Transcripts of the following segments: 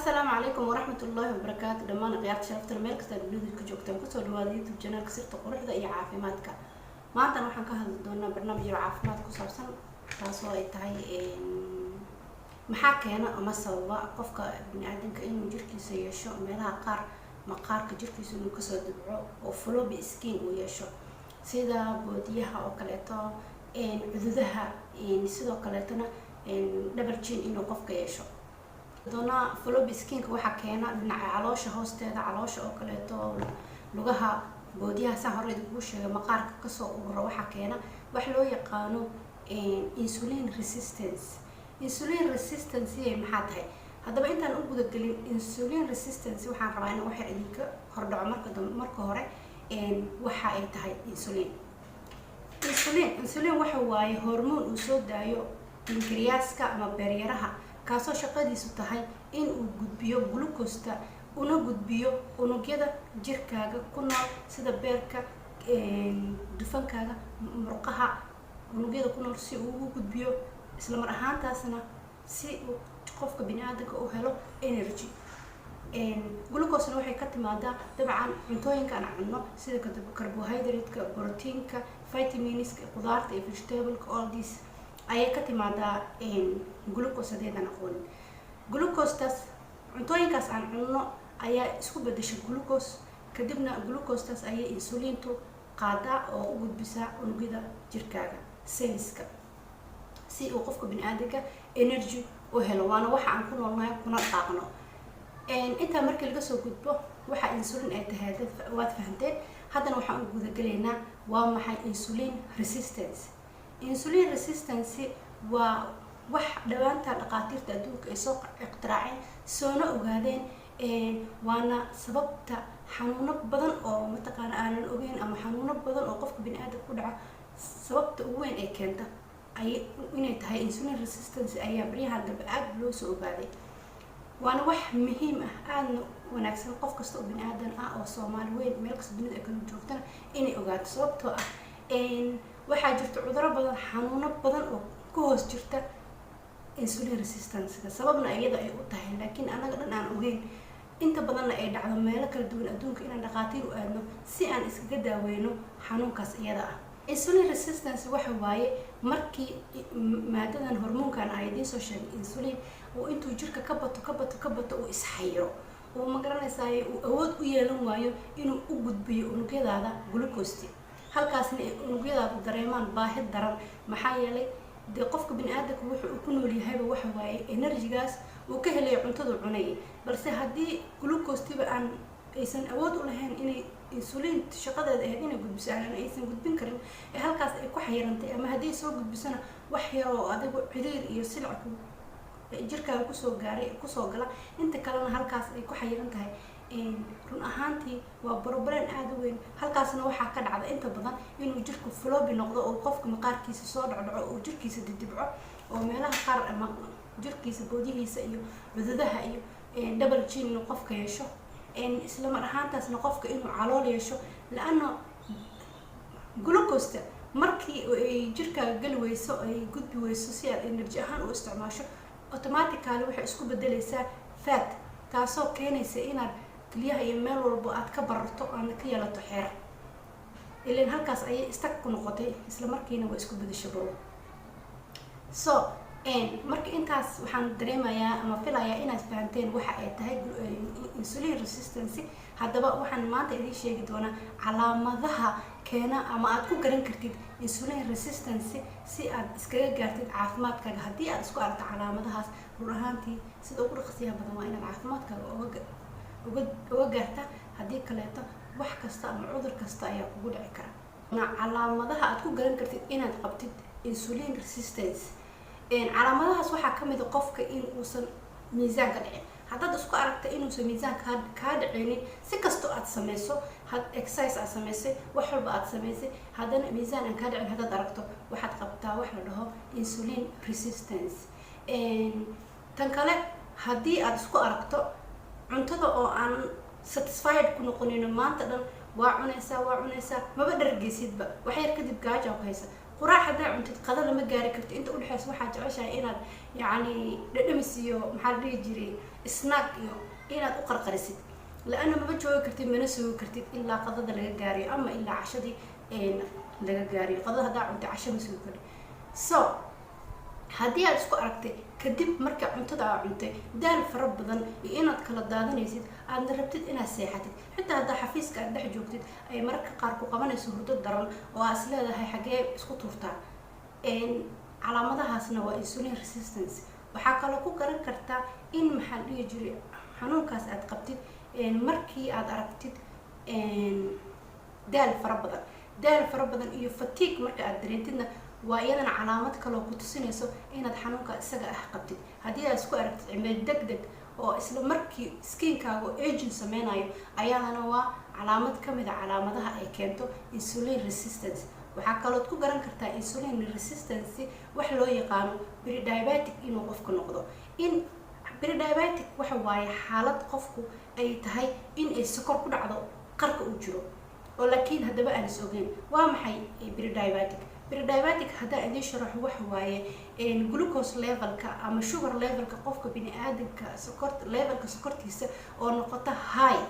السلام عليكم ورحمة الله وبركاته. دمان قيادة شرفت الملك تبليد كجوكتن كسر دواد يوتيوب channel كسرت قرحة إيه عافيماتك. ما أنت نحن كهذا برنامج عافيمات كسرسن تاسو إتهاي محاكي أنا أما سوا قفك بني آدم كأنه جركيس يشو ملها قار مقار كجركيس إنه كسر دبعه وفلو بإسكين ويشو سيدا بوديها أو كليتا عذذها سيدا كليتنا دبرجين إنه قفك يشو doona flow skin-ka waxa keena dhinaca caloosha hoosteeda caloosha oo kaleeto lugaha boodiyaha sa hore ugu sheegay maqaarka ka soo urura waxa keena wax loo yaqaano insulin resistance ee maxaa tahay hadaba intaan u guda galin insulin resistance waxaan rabaa in wax idinka hordhaco marka hore waxa ay tahay insulin waxa waaye hormoon uu soo daayo pancreaska ama beeryaraha kaasoo shaqadiisu tahay in uu gudbiyo glucose una gudbiyo unugyada jirkaaga ku nool sida beerka dufankaaga murqaha unugyada ku nool si uu u gudbiyo isla mar ahaantaasna si uu qofka bini'aadamka u helo energy glucose waxay ka timaadaa dabcan cuntooyinka aan cunno sida carbohydrate-ka proteinka vitaminska qudaarta iyo vegetable-ka all these ayay ka timaadaa glucose hadeedan aqoonin glucose-taas cuntooyinkaas aan cunno ayaa isku bedesha glucose kadibna glucose-taas ayay insulintu qaadaa oo u gudbisaa unugyada jirkaaga cellska si uu qofka bini'aadamka energy u helo waana waxa aan ku noolnahay kuna dhaqno inta markii laga soo gudbo waxa insulin ay tahay waad fahanteen haddana waxaan u guda galaynaa waa maxay insulin resistance waa wax dhawaanta dhaqaatiirta adduunka ay soo iqtiraaceen soona ogaadeen waana sababta xanuuno badan oo mataqaana aanan ogeyn ama xanuuno badan oo qofka bini'aadamka ku dhaca sababta ugu weyn ee keenta inay tahay insulin resistance ayaa baryahan dambe aad loo soo ogaaday waana wax muhiim ah aadna wanaagsan qof kasta oo bini'aadan ah oo Soomaali weyn meel kasta dunida kala joogtana inay ogaato sababtoo ah waxaa jirta cudurro badan xanuuno badan oo ku hoos jirta insulin resistance sababna iyada ay u tahay laakiin anaga dhan aan ogeyn inta badanna ay dhacdo meelo kala duwan adduunka inaan dhaqaatiir u aadno si aan iskaga daaweyno xanuunkaas iyada ah insulin resistance waxa waaye markii maadadan hormoonkan ay idiin soo sheegay insulin oo intuu jirka ka bato uu isxayiro oo ma garanaysaa uu awood u yeelan waayo inuu u gudbiyo unugyadaada glucose halkaasna unugyadaadu dareemaan baahi daran maxaa yeelay de qofka bini'aadamka wuxuu ku nool yahay waxa waaye energy-gaas uu ka helay cuntada cunay balse haddii glucose-tiba aan aysan awood u lahayn inay insulin shaqadeeda ahayd inay gudbiso aysan gudbin karin ee halkaas ay ku xayirantay ama haddii soo gudbisana wax yar oo adigu ciriir iyo silc jirkaaga kusoo gala inta kalena halkaas ay ku xayiran tahay run ahaantii waa problem aad u weyn halkaasna waxaa ka dhacda inta badan inuu jirku floppy noqdo oo qofka maqaarkiisa soo dhacdhaco oo jirkiisa dibdibco oo meelaha qaar ama jirkiisa boodihiisa iyo cudadaha iyo double chin inuu qofka yeesho isla mar ahaantaasna qofka inuu calool yeesho laana glucose markii ay jirkaaga gali weyso ay gudbi weyso si aad energy ahaan u isticmaasho automatically waxay isku bedelaysaa fat taasoo keenaysa inaad kaliyaha iyo meel walba aad ka bararto aan ka yeelato xeer ileen halkaas ayay istag ku noqotay isla markiina waa isku bedeshay bro so marka intaas waxaan dareemayaa ama filayaa inaad fahanteen waxa ay tahay insulin resistance haddaba waxaan maanta idin sheegi doonaa calaamadaha keena ama aad ku garan kartid insulin resistance si aad iskaga gaartid caafimaadkaaga haddii aad isku aragto calaamadahaas run ahaantii sida ugu dhaqsiyaha badan waa inaad caafimaadkaaga uga gaarta haddii kaleeto wax kasta ama cudur kasta ayaa kugu dhici kara calaamadaha aad ku garan kartid inaad qabtid insulin resistance calaamadahaas waxaa ka mid ah qofka in uusan miisaanka dhicin haddaad isku aragta inuusan miisaanka kaa dhicinin si kastoo aad samayso exercise aad samaysay wax walba aad samaysay haddana miisaan aan kaa dhicin haddaad aragto waxaad qabtaa wax la dhaho insulin resistance tan kale haddii aad isku aragto cuntada oo aan satisfied ku noqonin maanta dhan waa cunaysaa maba dhargeysidba wax yar kadib gaajo ku haysa quraac haddaa cuntid qada lama gaari karto inta u dhexeysa waxaa jeceshahay inaad yacni dhadhamis iyo maxaa la dhihi jiray snack iyo inaad u qarqarisid la-ana maba joogi kartid mana sugi kartid ilaa qadada laga gaariyo ama ilaa cashadii laga gaariyo qadada haddaa cuntay casho ma sugi karin so haddii aad isku aragtay kadib marka cuntada aad cuntay daal fara badan iyo inaad kala daadanaysid aadna rabtid inaad seexatid xitaa haddaa xafiiska aad dhex joogtid ay mararka qaar ku qabanayso hurdo daran oo aad is leedahay xaggee isku tuurtaa calaamadahaasna waa insulin resistance waxaa kaloo ku garan kartaa in maxaa la dhihi jiray xanuunkaas aad qabtid markii aad aragtid daal fara badan iyo fatigue marka aad dareentidna waa iyadana calaamad kaloo ku tusinayso inaad xanuunka isaga ah qabtid haddii aad isku aragtid cimil degdeg oo isla markii skinkaaga aging sameynayo ayadana waa calaamad kamid a calaamadaha ay keento insulin resistance waxaa kalood ku garan kartaa insulin resistance wax loo yaqaano prediabetic inuu qofka noqdo in prediabetic waxa waaye xaalad qofku ay tahay in ay sokor ku dhacdo qarka uu jiro oo laakiin haddaba aan is ogeyn waa maxay prediabetic haddaa idin sharaxo waxa waaye glucose levelka ama sugar levelka qofka bini-aadamka levelka sokortiisa oo noqota high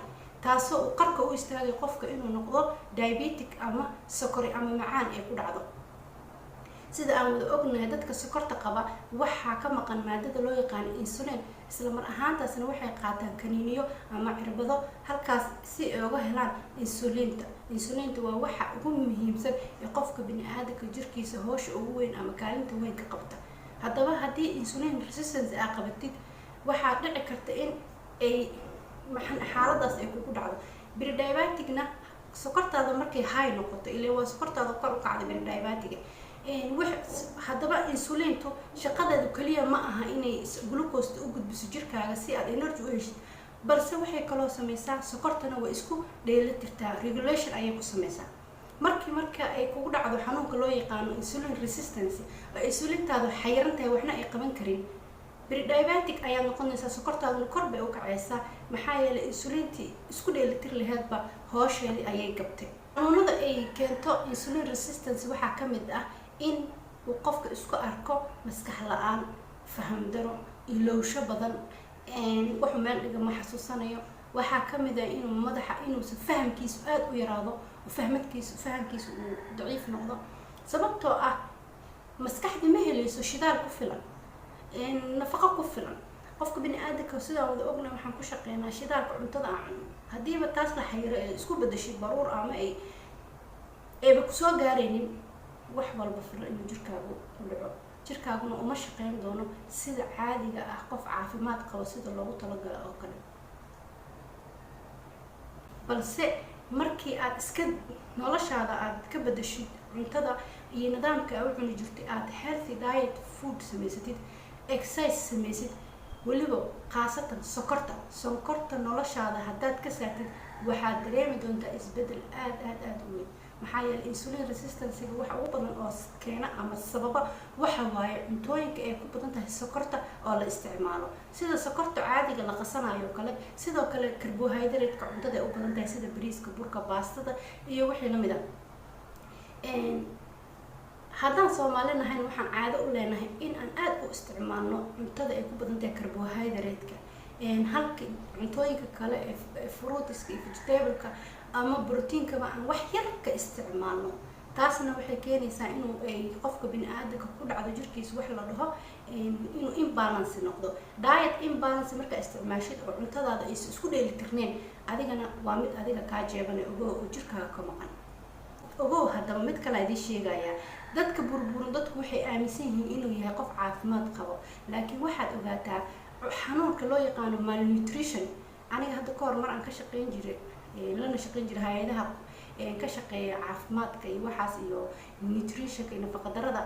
taasoo uu qarka u istaagay qofka inuu noqdo diabetic ama sokori ama macaan ay ku dhacdo sida aan wada ognahay dadka sokorta qaba waxaa ka maqan maadada loo yaqaan insulin isla mar ahaantaasna waxay qaataan kaniiniyo ama cirbado halkaas si ay uga helaan insulinta waa waxa ugu muhiimsan ee qofka bini-aadamka jirkiisa hoosha ugu weyn ama kaalinta weyn ka qabta haddaba haddii insulin resistance aa qabatid waxaa dhici karta in ay xaaladaas ay kugu dhacdo prediabeticna sokortaada markay high noqoto ilaa waa sokortaada kor u kacda prediabetiga haddaba insulintu shaqadeedu kaliya ma aha inay glucose u gudbiso jirkaaga si aad energy u heshid balse waxay kaloo sameysaa sokortana waa isku dheelitirtaa regulation ayay ku sameysaa marka ay kugu dhacdo xanuunka loo yaqaano insulin resistance oo insulintaadu xayirantahay waxna ay qaban karin prediabetic ayaa noqonaysaa sokortaaduna kor bay u kacaysaa maxaa yeelay insulintii isku dheelitir laheedba hoosheedii ayay gabtay xanuunada ay keento insulin resistance waxaa ka mid ah in uu qofka isku arko maskax la-aan faham daro ilowsho badan wuxuu meel dhiga ma xasuusanayo waxaa ka mid ah inuu inuusan fahamkiisu aad u yaraado fahamkiisu uu daciif noqdo sababtoo ah maskaxdii ma helayso shidaal ku filan nafaqo ku filan qofka bini-aadamka sidaan wada ogna waxaan ku shaqeynaa shidaalka cuntada aan cuno haddiiba taas la xayiro ee isku bedashay baruur ama ayba kusoo gaaraynin wax walba filan inuu jirkaagu u dhaco jirkaaguna uma shaqeyn doono sida caadiga ah qof caafimaad qabo sida loogu talagalo oo kale balse markii aad iska noloshaada aad ka bedashid cuntada iyo nidaamka aad u cuni jirtay aad healthy diet food samaysatid exercise samaysid weliba khaasatan sonkorta noloshaada haddaad ka saartid waxaad dareemi doontaa isbedel aad u weyn maxaa yeelay insulin resistancega waxa ugu badan oo keena ama sababa waxa waaye cuntooyinka ay ku badan tahay sokorta oo la isticmaalo sida sokorta caadiga la qasanayo kale sidoo kale carbohydrate-ka cuntada ay u badan tahay sida bariiska burka baastada iyo wixii lamid ah haddaan Soomaali nahayn waxaan caado u leenahay in aan aad u isticmaalno cuntada ay ku badan tahay carbohydrate-ka halka cuntooyinka kale ee fruitiska iyo vegetable-ka ama proteinkaba aan wax yar ka isticmaalno taasna waxay keenaysaa inuu qofka bini-aadamka ku dhacdo jirkiisa wax la dhaho inuu imbalance noqdo diet imbalance marka isticmaashid oo cuntadaada ay isku dheelitirneen adigana waa mid adiga kaa jeebanay oo jirkaaga ka maqan ogow haddaba mid kale idin sheegaya dadka burburan dadku waxay aaminsan yihiin inuu yahay qof caafimaad qabo laakiin waxaad ogaataa xanuunka loo yaqaano malnutrition aniga hadda ka hor mar aan ka shaqeyn jiray lana shaqeyn jiray hay'adaha ka shaqeeya caafimaadka iyo waxaas iyo nutritionka iyo nafaqadarrada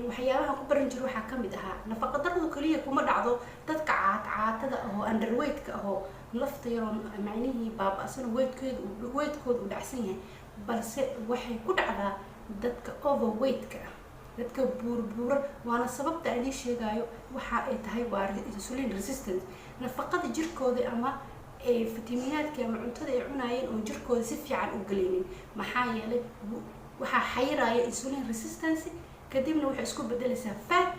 waxyaabaha ku baran jiray waxaa ka mid ahaa nafaqadarradu kaliya kuma dhacdo dadka caatada oo underweight-ka oo lafta yaroo macnihii baaba'san weydkooda u dhacsan yahay balse waxay ku dhacdaa dadka overweight-ka dadka buurbuuran waana sababta aan idin sheegayo waxa ay tahay waa insulin resistance nafaqada jirkooda ama fitamiinaadka ama cuntada ay cunayeen oo jirkooda si fiican u galaynin maxaa yeelay waxaa xayiraaya insulin resistance kadibna waxay isku bedelaysaa fat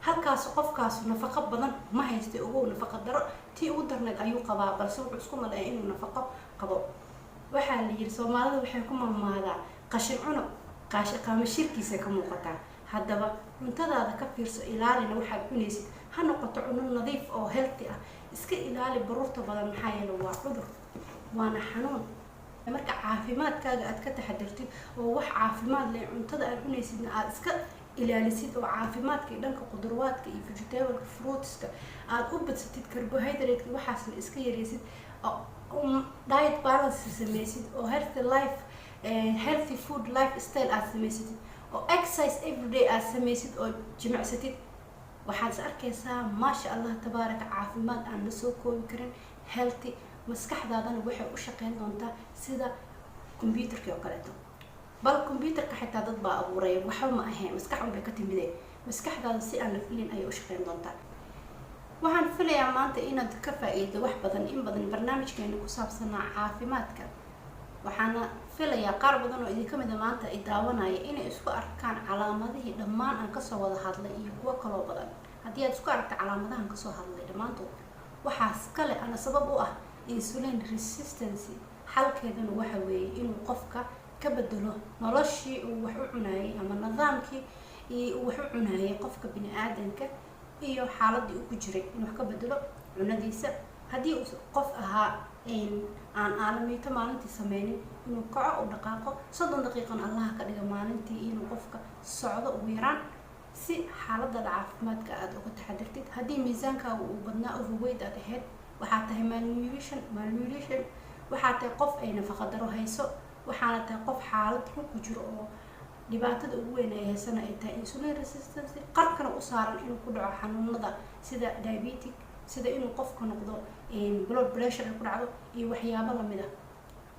halkaas qofkaas nafaqo badan ma haysto ugu nafaqo daro tii ugu darneed ayuu qabaa balse wuxuu isku maleeyaa inuu nafaqo qabo waxaa la yiri Soomaalida waxay ku mamaadaa qashin cuno qaama shirkiisa ka muuqataa haddaba cuntadaada ka fiirso ilaalina waxaad cunaysid ha noqoto cunno nadiif oo healthy ah iska ilaali baruurta badan maxaa yeelay waa cudur waana xanuun marka caafimaadkaaga aad ka taxadirtid oo wax caafimaad leh cuntada aad cunaysidna aad iska ilaalisid oo caafimaadka dhanka qudrawaadka iyo vegetable fruitska aad u badsatid carbohydrate waxaasna iska yareysid diet balance sameysid oo healthy food lifestyle aad sameysid oo exercise every day aad sameysid oo jimicsatid waxaad arkaysaa maasha Allah tabaaraka caafimaad aan la soo koobi karin healthy maskaxdaadana waxay u shaqeyn doontaa sida computerka oo kale bal computerka xitaa dad baa abuuray waxa ma ahayn maskax un bay ka timideen maskaxdaada si aan la filin ayay u shaqeyn doontaa waxaan filayaa maanta inaad ka faa'iido wax badan in badan barnaamijkeena ku saabsanaa caafimaadka waxaana filayaa qaar badan oo idin kamid ah maanta ay daawanaya inay isku arkaan calaamadihii dhammaan aan kasoo wada hadlay iyo kuwa kale oo badan haddii aad isku aragto calaamadahan kasoo hadlay dhammaantood waxaas kale ana sabab u ah insulin resistance xalkeeduna waxa weeye inuu qofka ka bedelo noloshii uu wax u cunayay ama nidaamkii uu wax u cunayay qofka bini'aadanka iyo xaaladii uu ku jiray inuu wax ka bedelo cunadiisa haddii uu qof ahaa aan aalamiito maalintii sameynin inuu kaco u dhaqaaqo 30 daqiiqan Allah ka dhiga maalintii inuu qofka socdo ugu yaraan si xaaladda caafimaadka aad uga taxadirtid haddii miisaankaaga uu badnaa overweight aad ahayd waxaa tahay malnutrition waxaa tahay qof ay nafaqo daro hayso waxaana tahay qof xaalad xun ku jiro oo dhibaatada ugu weyn ay haysana ay tahay insulin resistance qarkana u saaran inuu ku dhaco xanuunada sida diabetic sida inuu qofka noqdo blood pressure ku dhacdo iyo waxyaabo lamid ah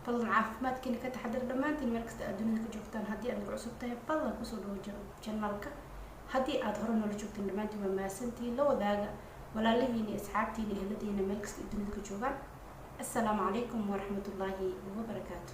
fadlan caafimaadkiina ka taxadar dhammaantiin meel kasta aad dunida ka joogtaan haddii aad cusub tahay fadlan kusoo dhawo channelka haddii aad hore noola joogtiin dhammaantiin waa mahadsantihiin la wadaaga walaalihiina iyo asxaabtiina eheladiina meel kasta dunida ka joogaan السلام عليكم ورحمة الله وبركاته.